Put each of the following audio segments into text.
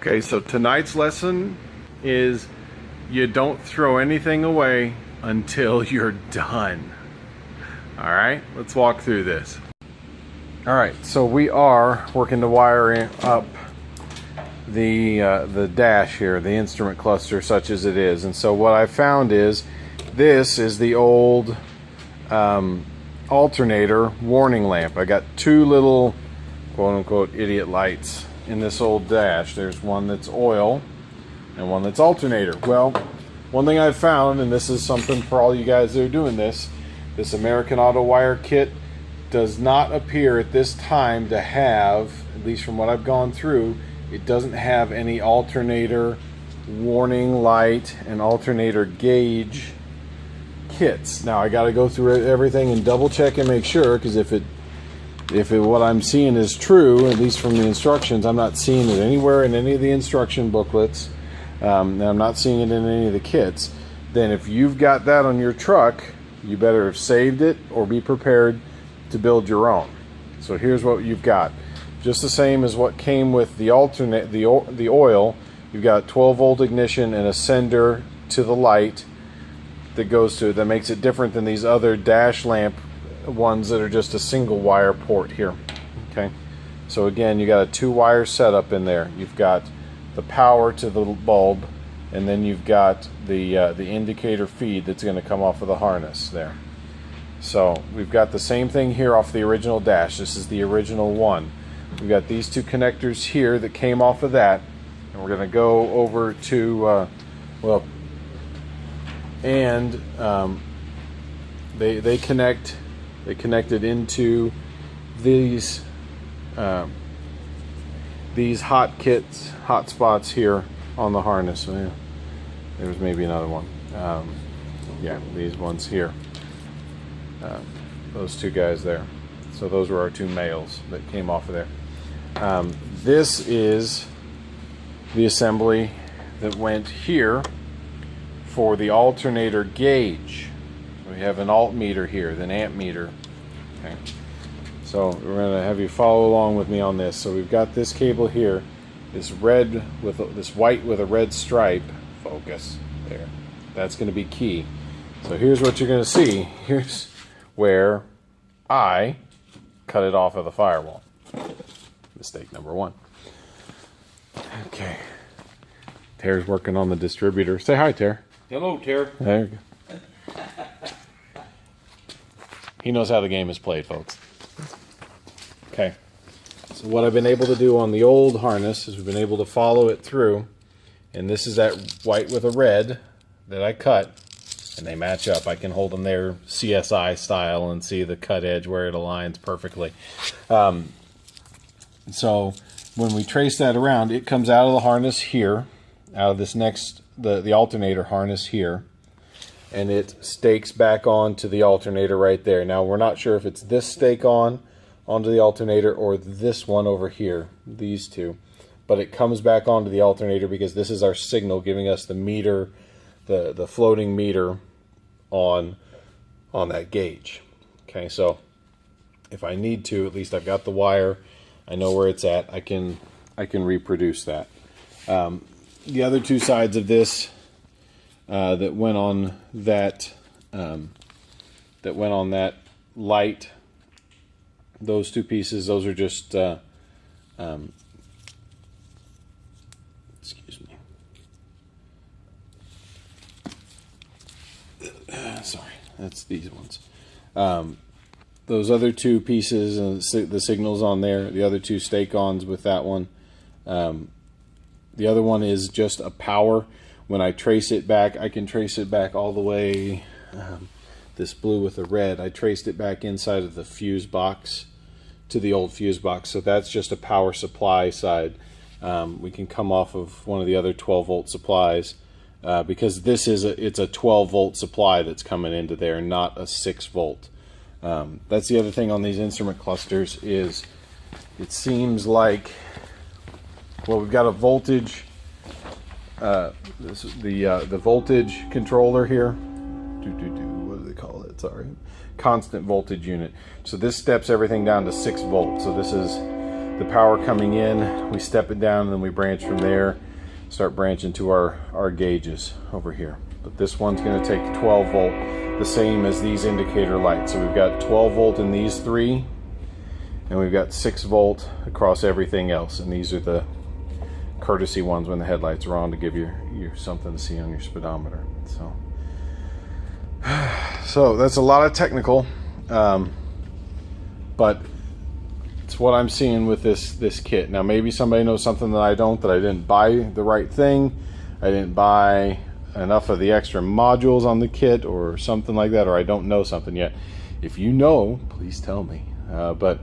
Okay, so tonight's lesson is you don't throw anything away until you're done. All right, let's walk through this. All right, so we are working to wire up the dash here, the instrument cluster such as it is. And so what I found is this is the old alternator warning lamp. I got two little quote-unquote idiot lights in this old dash. There's one that's oil and one that's alternator. Well, one thing I've found, and this is something for all you guys that are doing this American Auto Wire kit does not appear at this time to have, at least from what I've gone through, it doesn't have any alternator warning light and alternator gauge kits. Now I got to go through everything and double check and make sure, because if what I'm seeing is true, at least from the instructions, I'm not seeing it anywhere in any of the instruction booklets, and I'm not seeing it in any of the kits, then if you've got that on your truck, you better have saved it or be prepared to build your own. So here's what you've got. Just the same as what came with the oil, you've got 12 volt ignition and a sender to the light that goes to it, that makes it different than these other dash lamp ones that are just a single wire port here. Okay, so again, you got a 2-wire setup in there. You've got the power to the bulb, and then you've got the indicator feed that's going to come off of the harness there. So we've got the same thing here off the original dash. This is the original one. We've got these two connectors here that came off of that, and we're going to go over to they connected into these hot spots here on the harness. So, there's maybe another one. Yeah, these ones here. Those two guys there. So those were our two males that came off of there. This is the assembly that went here for the alternator gauge. We have an alt meter here, then amp meter. Okay. So we're going to have you follow along with me on this. So we've got this cable here, this red with this white with a red stripe. Focus there. That's going to be key. So here's what you're going to see. Here's where I cut it off of the firewall. Mistake number one. Okay. Ter's working on the distributor. Say hi, Ter. Hello, Ter. There you go. He knows how the game is played, folks. Okay. So what I've been able to do on the old harness is we've been able to follow it through. And this is that white with a red that I cut. And they match up. I can hold them there CSI style and see the cut edge where it aligns perfectly. So when we trace that around, it comes out of the harness here, out of this next, the alternator harness here, and it stakes back onto the alternator right there. Now we're not sure if it's this stake onto the alternator or this one over here, these two, but it comes back onto the alternator because this is our signal giving us the meter, the floating meter on that gauge. Okay, so if I need to, at least I've got the wire, I know where it's at, I can reproduce that. The other two sides of this that went on that light, those two pieces, those are just excuse me. Sorry, that's these ones. Those other two pieces and the signals on there, the other two stake-ons with that one. The other one is just a power. When I trace it back, I can trace it back all the way, this blue with the red, I traced it back inside of the fuse box to the old fuse box. So that's just a power supply side. We can come off of one of the other 12-volt supplies. Because this is it's a 12-volt supply that's coming into there, not a 6-volt. That's the other thing on these instrument clusters is it seems like, well, we've got a voltage, the voltage controller here. What do they call it? Sorry, constant voltage unit. So this steps everything down to 6 volts. So this is the power coming in, we step it down, and then we branch from there, start branching to our gauges over here. But this one's going to take 12 volt, the same as these indicator lights. So we've got 12 volt in these three, and we've got 6 volt across everything else. And these are the courtesy ones when the headlights are on to give you something to see on your speedometer. So that's a lot of technical, but it's what I'm seeing with this kit. Now maybe somebody knows something that I don't, that I didn't buy the right thing, I didn't buy enough of the extra modules on the kit or something like that, or I don't know something yet. If you know, please tell me. But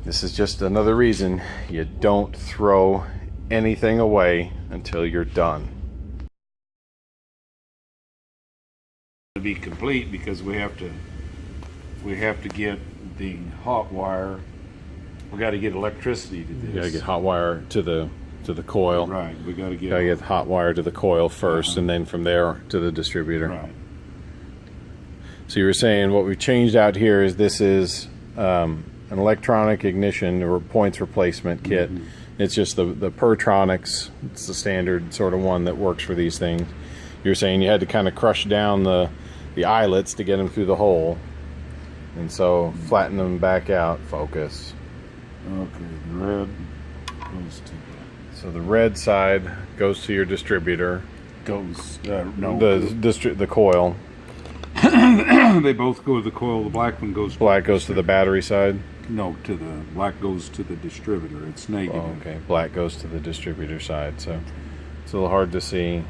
this is just another reason you don't throw anything away until you're done. To be complete, because we have to get the hot wire. We got to get electricity to this. You got to get hot wire to the coil. Right. We got to get hot wire to the coil first, and then from there to the distributor. Right. So you were saying what we changed out here is this is an electronic ignition or points replacement kit. Mm-hmm. It's just the Pertronics. It's the standard sort of one that works for these things. You're saying you had to kind of crush down the eyelets to get them through the hole, and so flatten them back out. Focus. Okay, the red goes to so the red side goes to your distributor. Goes no, the coil. They both go to the coil. The black one goes. Black goes to the battery side. No, to the black goes to the distributor. It's negative. Oh, okay, black goes to the distributor side. So it's a little hard to see.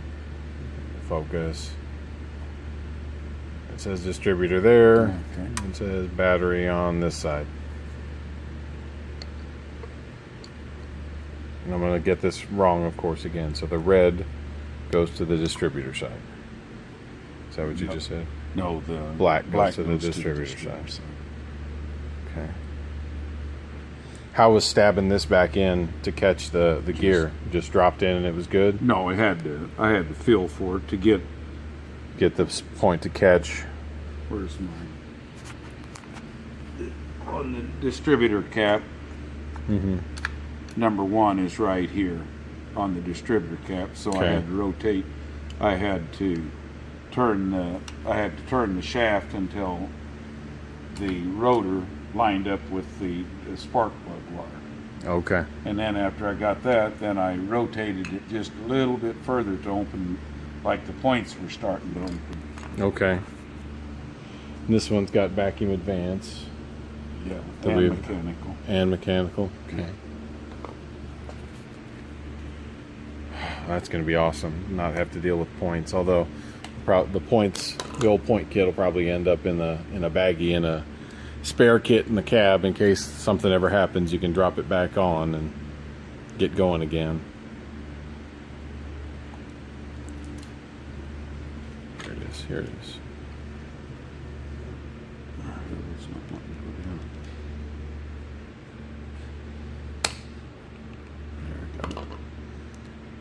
Focus. It says distributor there. Okay. It says battery on this side. And I'm going to get this wrong, of course, again. So the red goes to the distributor side. Is that what you just said? No, the black goes to the distributor side. Okay. How was stabbing this back in to catch the gear? Just dropped in and it was good? No, I had to feel for it to get the point to catch. Where's mine? On the distributor cap. Mm-hmm. Number 1 is right here on the distributor cap, so okay. I had to rotate. I had to turn the shaft until the rotor lined up with the spark plug wire. Okay. And then after I got that, then I rotated it just a little bit further to open, like the points were starting to open. Okay. And this one's got vacuum advance. Yeah, and mechanical. And mechanical. Okay. That's going to be awesome. Not have to deal with points. Although the old point kit will probably end up in a baggie in a spare kit in the cab in case something ever happens. You can drop it back on and get going again. Here it is. Here it is.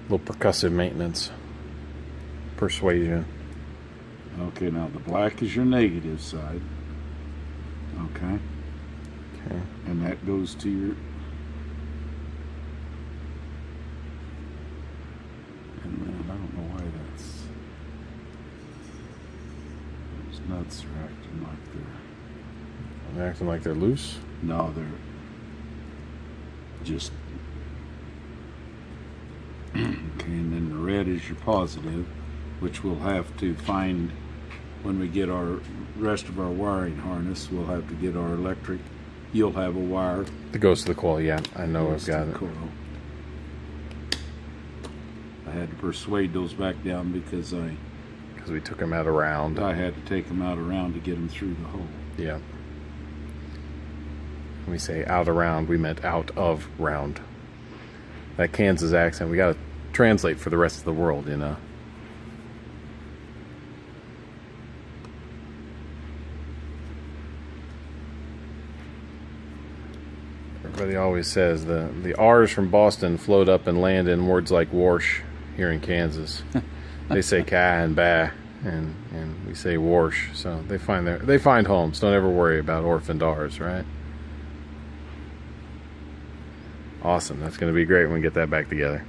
Little percussive maintenance. Persuasion. Okay, now the black is your negative side. Okay. Okay. And that goes to your... And man, I don't know why that's... Those nuts are acting like They're acting like they're loose? No, they're just... Okay, and then the red is your positive, which we'll have to find when we get our rest of our wiring harness. We'll have to get our electric. You'll have a wire that goes to the coil. Yeah, I know. I've got it. Coil. I had to persuade those back down because we took them out around. I had to take them out around to get them through the hole. Yeah. When we say out around, we meant out of round. That Kansas accent, we got to translate for the rest of the world, you know. Everybody always says the R's from Boston float up and land in words like warsh here in Kansas. They say ka and ba, and we say warsh. So they find homes. Don't ever worry about orphaned R's, right? Awesome. That's going to be great when we get that back together.